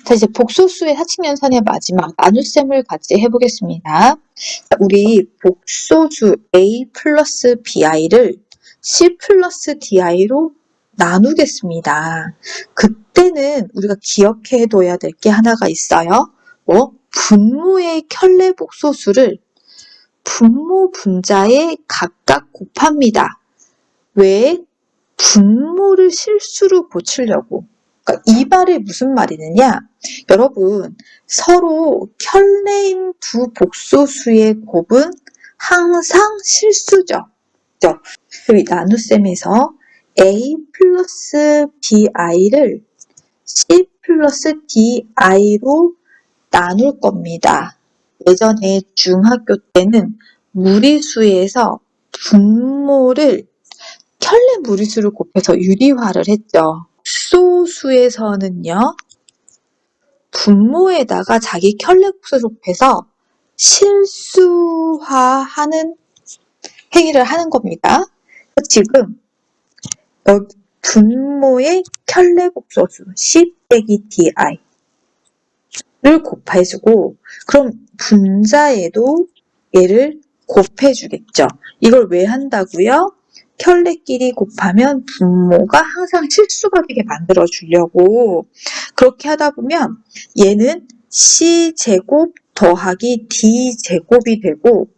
자, 이제 복소수의 사칙연산의 마지막 나눗셈을 같이 해보겠습니다. 자, 우리 복소수 a 플러스 bi를 c 플러스 di로 나누겠습니다. 그때는 우리가 기억해둬야 될 게 하나가 있어요. 분모의 켤레 복소수를 분모 분자에 각각 곱합니다. 왜? 분모를 실수로 고치려고. 그러니까 이 말이 무슨 말이느냐? 여러분, 서로 켤레인 두 복소수의 곱은 항상 실수죠. 여기 나눗셈에서 a 플러스 bi를 c 플러스 di로 나눌 겁니다. 예전에 중학교 때는 무리수에서 분모를 켤레 무리수를 곱해서 유리화를 했죠. 복소수에서는요, 분모에다가 자기 켤레 복소를 곱해서 실수화하는 행위를 하는 겁니다. 지금 여기 분모의 켤레 복소수 c 빼기 di를 곱해주고, 그럼 분자에도 얘를 곱해주겠죠. 이걸 왜 한다고요? 켤레끼리 곱하면 분모가 항상 실수가 되게 만들어 주려고. 그렇게 하다 보면 얘는 c제곱 더하기 d제곱이 되고,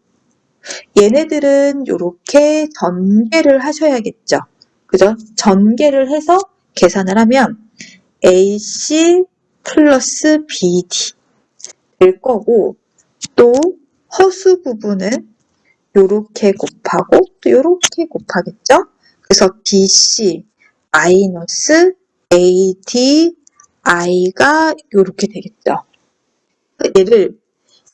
얘네들은 이렇게 전개를 하셔야겠죠. 그죠? 전개를 해서 계산을 하면 ac 플러스 bd 될 거고, 또 허수 부분은 요렇게 곱하고 또 요렇게 곱하겠죠? 그래서 BC 마이너스 AD I가 요렇게 되겠죠.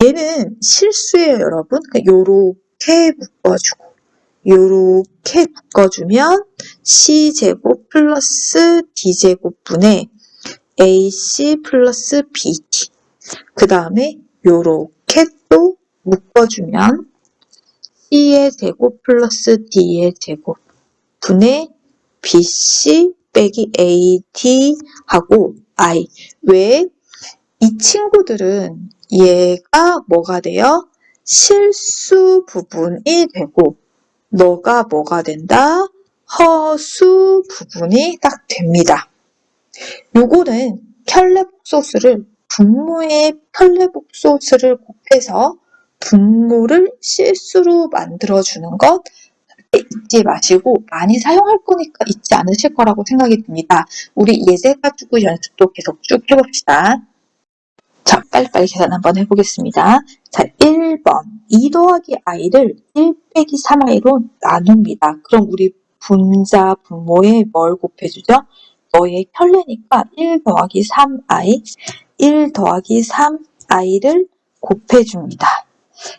얘는 실수예요, 여러분. 그러니까 요렇게 묶어주고 요렇게 묶어주면 C제곱 플러스 D제곱분의 AC 플러스 BD, 그 다음에 요렇게 또 묶어주면 C의 제곱 플러스 D의 제곱 분의 BC 빼기 AD 하고 I. 왜? 이 친구들은 얘가 뭐가 돼요? 실수 부분이 되고, 너가 뭐가 된다? 허수 부분이 딱 됩니다. 요거는 켤레 복소수를 분모의 켤레 복소수를 곱해서 분모를 실수로 만들어주는 것 잊지 마시고, 많이 사용할 거니까 잊지 않으실 거라고 생각이 듭니다. 우리 예제 가지고 연습도 계속 쭉 해봅시다. 자, 빨리빨리 계산 한번 해보겠습니다. 자, 1번 2 더하기 i를 1 빼기 3i로 나눕니다. 그럼 우리 분자 분모에 뭘 곱해주죠? 너의 켤레니까 1 더하기 3i, 1 더하기 3i를 곱해줍니다.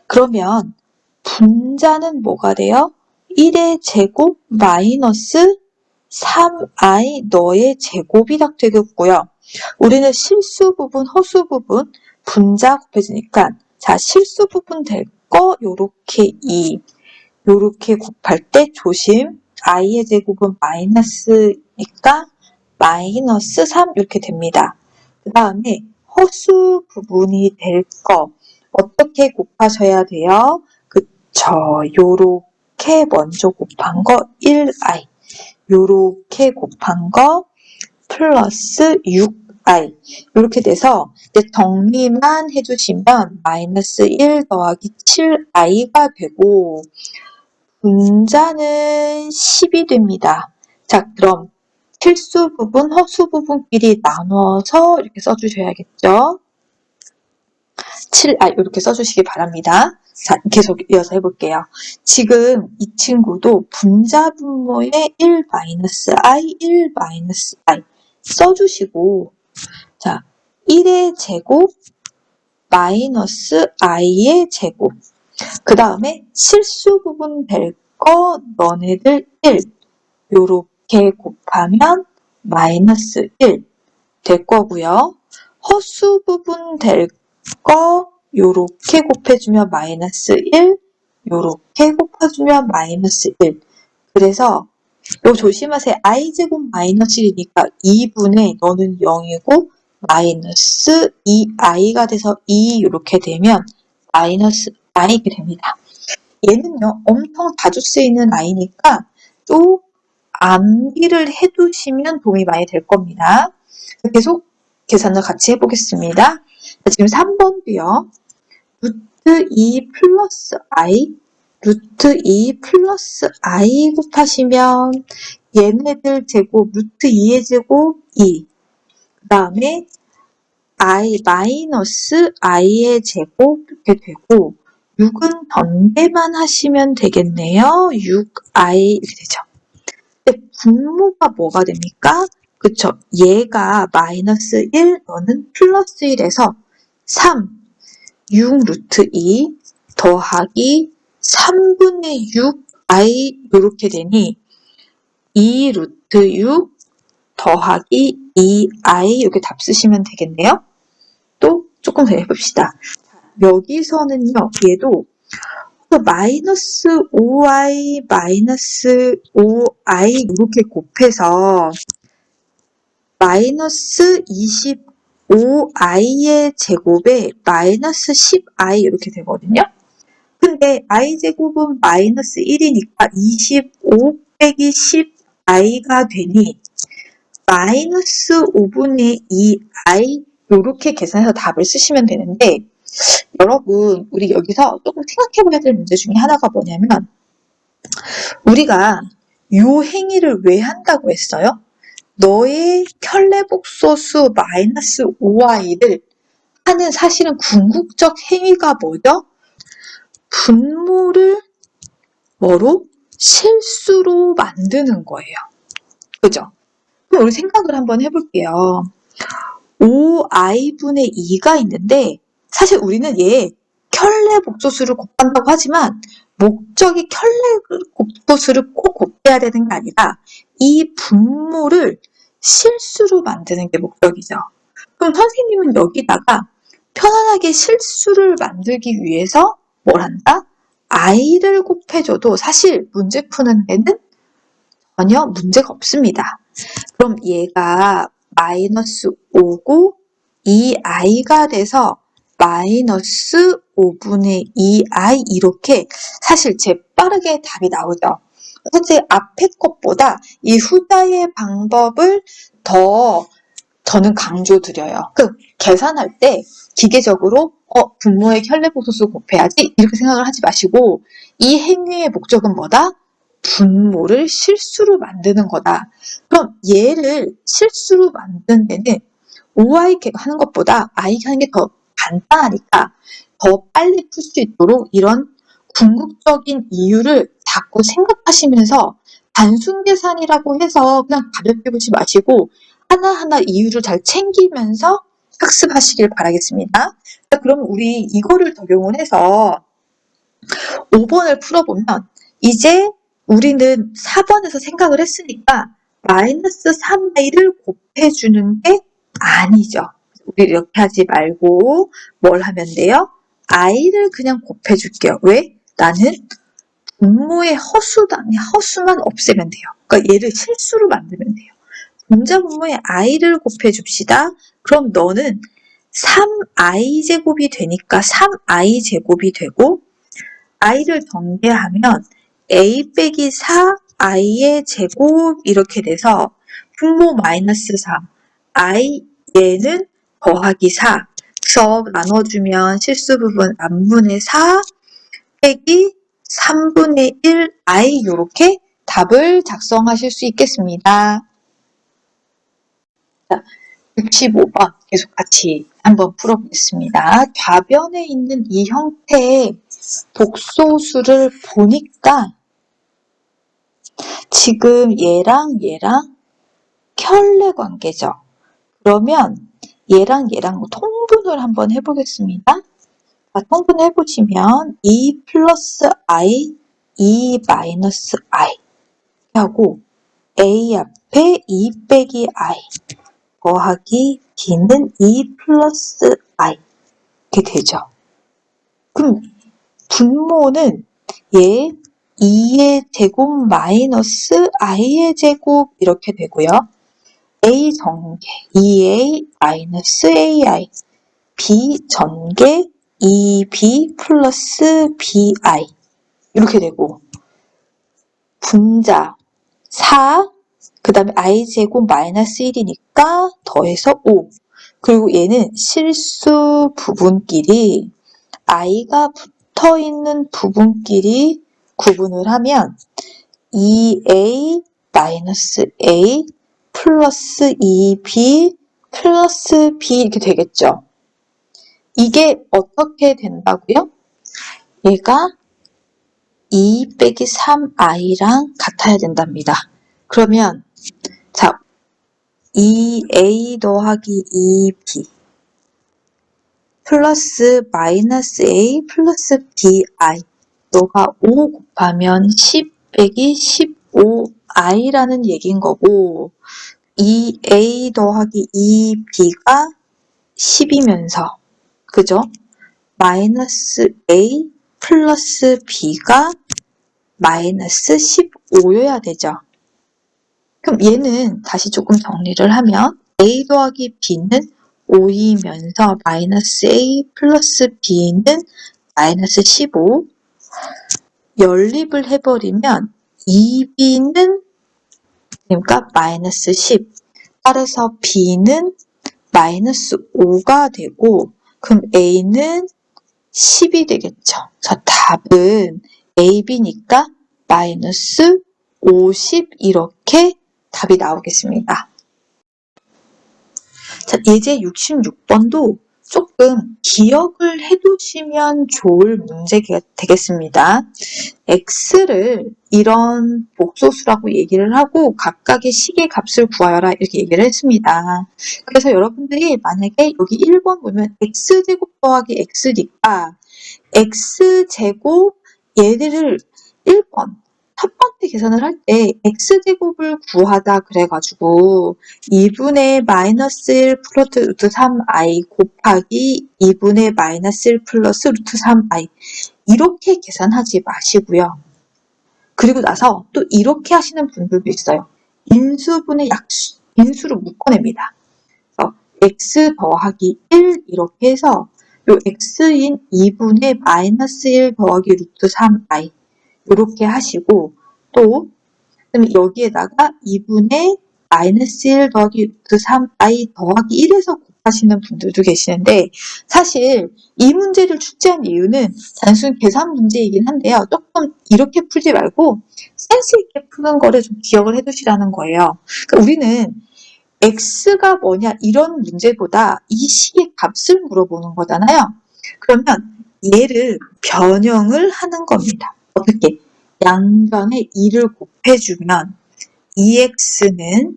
그러면 분자는 뭐가 돼요? 1의 제곱 마이너스 3i 너의 제곱이 딱 되겠고요. 우리는 실수 부분, 허수 부분, 분자 곱해주니까, 자, 실수 부분 될 거 요렇게 2, 요렇게 곱할 때 조심, i의 제곱은 마이너스니까 마이너스 3 이렇게 됩니다. 그 다음에 허수 부분이 될 거 어떻게 곱하셔야 돼요? 그쵸, 요렇게 먼저 곱한 거 1i, 요렇게 곱한 거 플러스 6i, 이렇게 돼서 이제 정리만 해주시면 마이너스 1 더하기 7i가 되고, 분자는 10이 됩니다. 자, 그럼 실수 부분, 허수 부분끼리 나눠서 이렇게 써주셔야겠죠. 7i 이렇게 써주시기 바랍니다. 자, 계속 이어서 해볼게요. 지금 이 친구도 분자 분모에 1-i, 1-i 써주시고, 자, 1의 제곱 마이너스 i의 제곱, 그 다음에 실수 부분 될 거 너네들 1 요렇게 곱하면 마이너스 1 될 거고요. 허수 부분 될 거 요렇게 곱해주면 마이너스 1, 요렇게 곱해주면 마이너스 1. 그래서 요 조심하세요. i제곱 마이너스 1이니까 2분의 너는 0이고 마이너스 2i가 돼서 2 이렇게 되면 마이너스 i게 됩니다. 얘는요, 엄청 자주 쓰이는 i니까 쭉 암기를 해두시면 도움이 많이 될 겁니다. 계속 계산을 같이 해보겠습니다. 지금 3번도요. 루트 2 플러스 i, 루트 2 플러스 i 곱하시면 얘네들 제곱, 루트 2의 제곱 2, 그 다음에 i 마이너스 i의 제곱 이렇게 되고 6은 전개만 하시면 되겠네요. 6i 이렇게 되죠. 근데 분모가 뭐가 됩니까? 그쵸? 얘가 마이너스 1, 너는 플러스 1에서 3, 6 루트 2 더하기 3분의 6i 이렇게 되니 2 루트 6 더하기 2i 이렇게 답 쓰시면 되겠네요. 또 조금 더 해봅시다. 여기서는요, 얘도 마이너스 5i 마이너스 5i 이렇게 곱해서 마이너스 25i의 제곱에 마이너스 10i 이렇게 되거든요. 근데 i제곱은 마이너스 1이니까 25 빼기 10i가 되니 마이너스 5분의 2i 이렇게 계산해서 답을 쓰시면 되는데 여러분 우리 여기서 조금 생각해봐야 될 문제 중에 하나가 뭐냐면 우리가 요 행위를 왜 한다고 했어요? 너의 켤레복소수 마이너스 5i를 하는 사실은 궁극적 행위가 뭐죠? 분모를 뭐로? 실수로 만드는 거예요. 그죠? 그럼 우리 생각을 한번 해볼게요. 5i분의 2가 있는데 사실 우리는 얘 켤레복소수를 곱한다고 하지만 목적이 켤레복소수를 꼭 곱해야 되는 게 아니라 이 분모를 실수로 만드는 게 목적이죠. 그럼 선생님은 여기다가 편안하게 실수를 만들기 위해서 뭘 한다? i를 곱해줘도 사실 문제 푸는 데는 전혀 문제가 없습니다. 그럼 얘가 마이너스 5고 2i가 돼서 마이너스 5분의 2i 이렇게 사실 재빠르게 답이 나오죠. 사실 앞에 것보다 이 후자의 방법을 더 저는 강조드려요. 계산할 때 기계적으로 분모의 켤레복소수 곱해야지 이렇게 생각을 하지 마시고 이 행위의 목적은 뭐다? 분모를 실수로 만드는 거다. 그럼 얘를 실수로 만드는 데는 5i 하는 것보다 i 하는 게 더 간단하니까 더 빨리 풀 수 있도록 이런 궁극적인 이유를 자꾸 생각하시면서 단순 계산이라고 해서 그냥 가볍게 보지 마시고 하나하나 이유를 잘 챙기면서 학습하시길 바라겠습니다. 그럼 우리 이거를 적용을 해서 5번을 풀어보면 이제 우리는 4번에서 생각을 했으니까 마이너스 3i를 곱해주는 게 아니죠. 우리 이렇게 하지 말고 뭘 하면 돼요? i를 그냥 곱해줄게요. 왜? 나는 분모의 허수만 없애면 돼요. 그러니까 얘를 실수로 만들면 돼요. 분자 분모의 i를 곱해줍시다. 그럼 너는 3i 제곱이 되니까 3i 제곱이 되고 i를 전개하면 a 빼기 4i의 제곱 이렇게 돼서 분모 마이너스 3 i 얘는 더하기 4 그래서 나눠주면 실수 부분 남분의 4 빼기 3분의 1 i 이렇게 답을 작성하실 수 있겠습니다. 자, 65번 계속 같이 한번 풀어보겠습니다. 좌변에 있는 이 형태의 복소수를 보니까 지금 얘랑 켤레 관계죠. 그러면 얘랑 통분을 한번 해보겠습니다. 자, 통분을 해보시면 2 플러스 i, 2 마이너스 i 하고 a 앞에 2 빼기 i 더하기 b는 2 플러스 i 이렇게 되죠. 그럼 분모는 얘 2의 제곱 마이너스 i의 제곱 이렇게 되고요. A 전개 2A 마이너스 AI, B 전개 2B 플러스 BI 이렇게 되고, 분자 4, 그 다음에 i제곱 마이너스 1이니까 더해서 5. 그리고 얘는 실수 부분끼리 i가 붙어있는 부분끼리 구분을 하면 2a 마이너스 a 플러스 2b 플러스 b 이렇게 되겠죠. 이게 어떻게 된다고요? 얘가 2 빼기 3i랑 같아야 된답니다. 그러면 자, 2a 더하기 2b 플러스 마이너스 a 플러스 bi, 너가 5 곱하면 10 빼기 15i라는 얘기인 거고, 2a 더하기 2b가 10이면서, 그죠? 마이너스 a 플러스 b가 마이너스 15여야 되죠. 그럼 얘는 다시 조금 정리를 하면 a 더하기 b는 5이면서 마이너스 a 플러스 b는 마이너스 15. 연립을 해버리면 2b는 그러니까 마이너스 10. 따라서 b는 마이너스 5가 되고, 그럼 a는 10이 되겠죠. 자, 답은 a, b니까 마이너스 50 이렇게 답이 나오겠습니다. 자, 예제 66번도 조금 기억을 해두시면 좋을 문제가 되겠습니다. x를 이런 복소수라고 얘기를 하고 각각의 식의 값을 구하여라 이렇게 얘기를 했습니다. 그래서 여러분들이 만약에 여기 1번 보면 x제곱 더하기 x니까 x제곱 얘를 1번 첫 번째 계산을 할 때 x제곱을 구하다 그래가지고 2분의 마이너스 1 플러스 루트 3i 곱하기 2분의 마이너스 1 플러스 루트 3i 이렇게 계산하지 마시고요. 그리고 나서 또 이렇게 하시는 분들도 있어요. 인수분의 약수, 인수로 묶어냅니다. 그래서 x 더하기 1 이렇게 해서 요 x인 2분의 마이너스 1 더하기 루트 3i 이렇게 하시고, 또 여기에다가 2분의 마이너스 1 더하기 루트 3i 더하기 1에서 곱하시는 분들도 계시는데, 사실 이 문제를 출제한 이유는 단순 계산 문제이긴 한데요. 조금 이렇게 풀지 말고 센스 있게 푸는 거를 좀 기억을 해두시라는 거예요. 그러니까 우리는 x가 뭐냐 이런 문제보다 이 식의 값을 물어보는 거잖아요. 그러면 얘를 변형을 하는 겁니다. 어떻게? 양변에 2를 곱해주면 2x는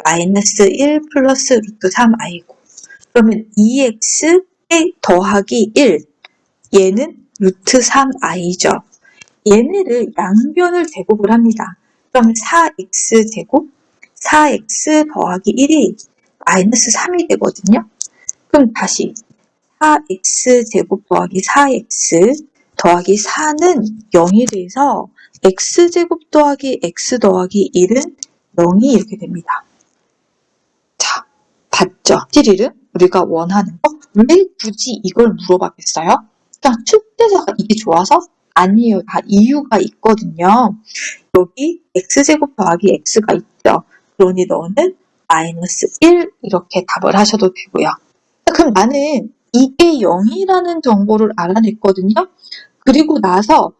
마이너스 1 플러스 루트 3i고, 그러면 2x 더하기 1, 얘는 루트 3i죠. 얘네를 양변을 제곱을 합니다. 그럼 4x 제곱, 4x 더하기 1이 마이너스 3이 되거든요. 그럼 다시 4x 제곱 더하기 4x 더하기 4는 0이 돼서 x제곱 더하기 x 더하기 1은 0이 이렇게 됩니다. 자, 봤죠? 띠리르? 우리가 원하는 거? 왜 굳이 이걸 물어봤겠어요? 그냥 출제자가 이게 좋아서? 아니에요. 다 이유가 있거든요. 여기 x제곱 더하기 x가 있죠. 그러니 너는 마이너스 1 이렇게 답을 하셔도 되고요. 그럼 나는 이게 0이라는 정보를 알아냈거든요. 그리고 나서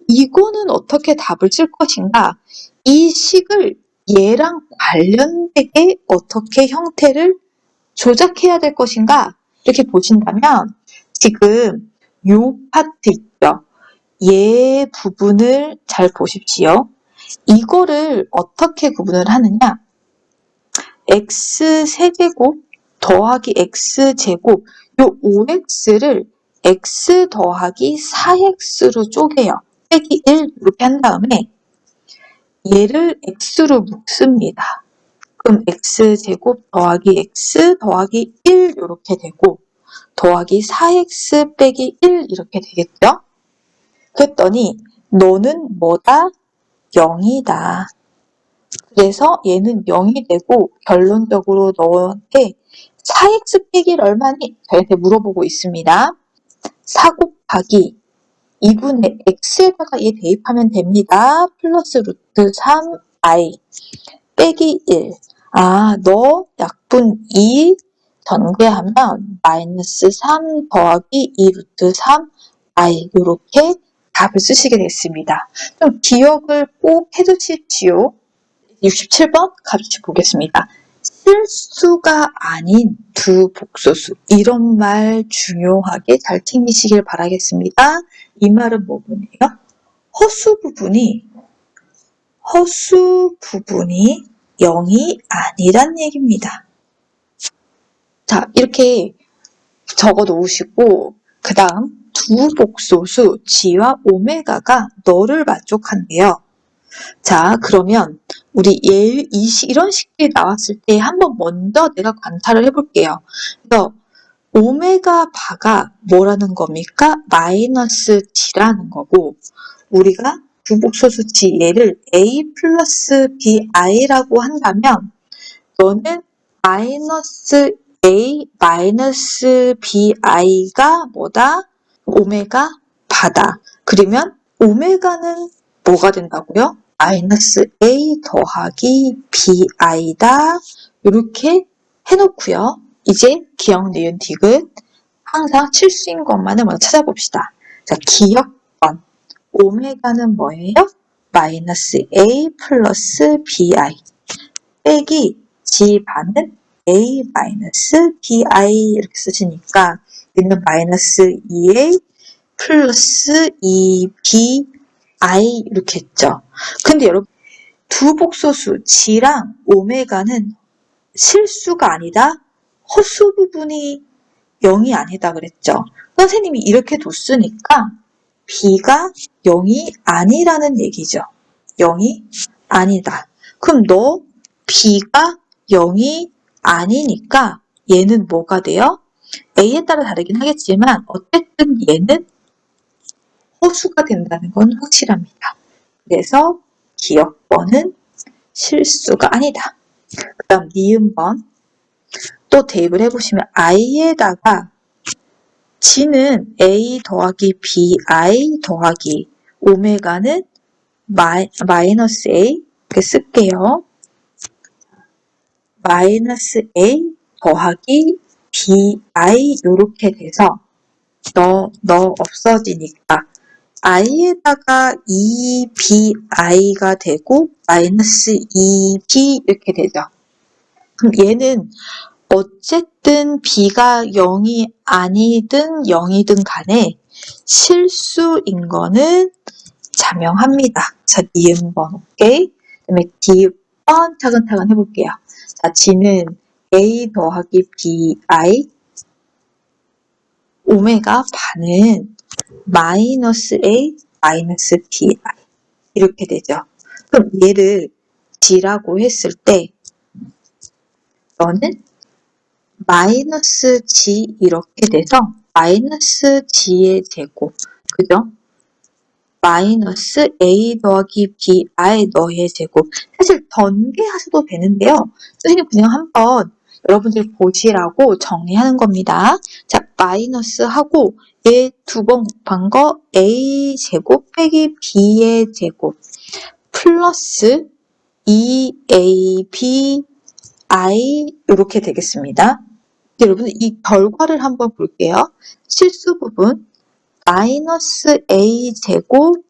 이거는 어떻게 답을 쓸 것인가? 이 식을 얘랑 관련되게 어떻게 형태를 조작해야 될 것인가? 이렇게 보신다면 지금 요 파트 있죠? 얘 부분을 잘 보십시오. 이거를 어떻게 구분을 하느냐? x세제곱 더하기 x제곱 요 5x를 x 더하기 4x로 쪼개요. 빼기 1 이렇게 한 다음에 얘를 x로 묶습니다. 그럼 x제곱 더하기 x 더하기 1 이렇게 되고 더하기 4x 빼기 1 이렇게 되겠죠? 그랬더니 너는 뭐다? 0이다. 그래서 얘는 0이 되고 결론적으로 너한테 4x 빼기 얼마니? 저한테 물어보고 있습니다. 4 곱하기 2분의 x에다가 얘 대입하면 됩니다. 플러스 루트 3i 빼기 1. 아, 너 약분 2 전개하면 마이너스 3 더하기 2 루트 3i 이렇게 답을 쓰시게 됐습니다. 좀 기억을 꼭 해두십시오. 67번 가르쳐 보겠습니다. 실수가 아닌 두 복소수. 이런 말 중요하게 잘 챙기시길 바라겠습니다. 이 말은 뭐뭐예요? 허수 부분이 0이 아니란 얘기입니다. 자, 이렇게 적어 놓으시고 그 다음 두 복소수 G와 오메가가 너를 만족한대요. 자, 그러면 우리 이런 식들이 나왔을 때 한번 먼저 내가 관찰을 해볼게요. 그래서 오메가 바가 뭐라는 겁니까? 마이너스 G라는 거고, 우리가 부복소수 G 얘를 A 플러스 BI라고 한다면 너는 마이너스 A 마이너스 BI가 뭐다? 오메가 바다. 그러면 오메가는 뭐가 된다고요? 마이너스 A 더하기 BI다. 이렇게 해놓고요. 이제 기억, 니은, 디귿 항상 실수인 것만을 먼저 찾아봅시다. 자, 기억번. 오메가는 뭐예요? 마이너스 A 플러스 BI 빼기 G반은 A 마이너스 BI 이렇게 쓰시니까 얘는 마이너스 2A 플러스 2BI 이렇게 했죠. 근데 여러분 두 복소수 G랑 오메가는 실수가 아니다. 허수 부분이 0이 아니다 그랬죠. 선생님이 이렇게 뒀으니까 B가 0이 아니라는 얘기죠. 0이 아니다. 그럼 너 B가 0이 아니니까 얘는 뭐가 돼요? A에 따라 다르긴 하겠지만 어쨌든 얘는 허수가 된다는 건 확실합니다. 그래서 기억번은 실수가 아니다. 그 다음 니은번 또 대입을 해보시면 i에다가 G는 A 더하기 BI 더하기 오메가는 마이너스 A 이렇게 쓸게요. 마이너스 A 더하기 BI 이렇게 돼서 너 없어지니까 i에다가 2bi가 되고 마이너스 2b 이렇게 되죠. 그럼 얘는 어쨌든 b가 0이 아니든 0이든 간에 실수인 거는 자명합니다. 자, 니은번 오케이. 그다음에 D번 차근차근 해볼게요. 자, G는 A 더하기 BI 오메가 반은 마이너스 A 마이너스 BI 이렇게 되죠. 그럼 얘를 G라고 했을 때 너는 마이너스 G 이렇게 돼서 마이너스 G의 제곱 그죠? 마이너스 A 더하기 BI 너의 제곱 사실 전개하셔도 되는데요. 선생님 그냥 한번 여러분들 보시라고 정리하는 겁니다. 자, 마이너스 하고 얘 두 번 곱한 거 A 제곱 빼기 B의 제곱 플러스 2AB I 이렇게 되겠습니다. 여러분 이 결과를 한번 볼게요. 실수 부분 마이너스 A 제곱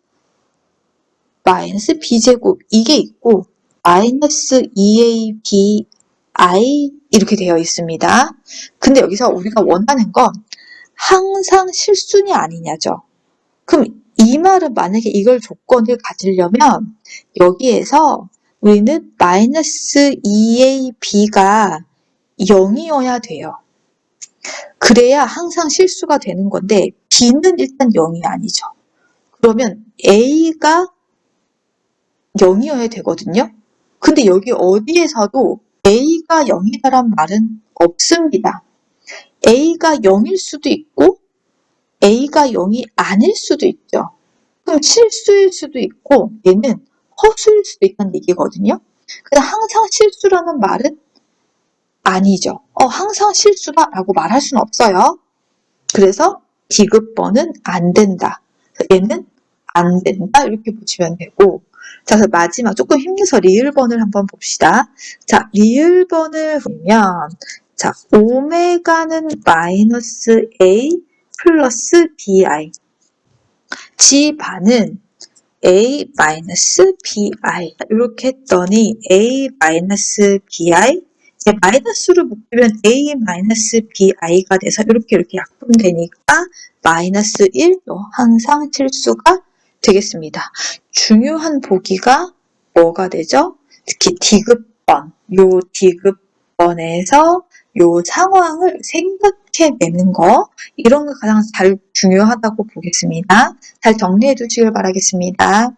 마이너스 B 제곱 이게 있고 마이너스 2AB I 이렇게 되어 있습니다. 근데 여기서 우리가 원하는 건 항상 실순이 아니냐죠. 그럼 이 말은 만약에 이걸 조건을 가지려면 여기에서 우리는 마이너스 2AB가 0이어야 돼요. 그래야 항상 실수가 되는 건데 B는 일단 0이 아니죠. 그러면 A가 0이어야 되거든요. 근데 여기 어디에서도 A가 0이다란 말은 없습니다. A가 0일 수도 있고 A가 0이 아닐 수도 있죠. 그럼 실수일 수도 있고 얘는 허수일 수도 있다는 얘기거든요. 근데 항상 실수라는 말은 아니죠. 항상 실수다 라고 말할 수는 없어요. 그래서 디귿번은 안 된다. 얘는 안 된다. 이렇게 보시면 되고. 자, 그래서 마지막 조금 힘내서 리을번을 한번 봅시다. 자, 리을번을 보면, 자, 오메가는 마이너스 A 플러스 BI. G반은 A 마이너스 BI. 이렇게 했더니 A 마이너스 BI. 마이너스로 묶으면 A 마이너스 BI가 돼서 이렇게 약분되니까 마이너스 1, 항상 실수가 되겠습니다. 중요한 보기가 뭐가 되죠? 특히 디귿번, 요 디귿번에서 요 상황을 생각해내는 거, 이런 거 가장 중요하다고 보겠습니다. 잘 정리해 두시길 바라겠습니다.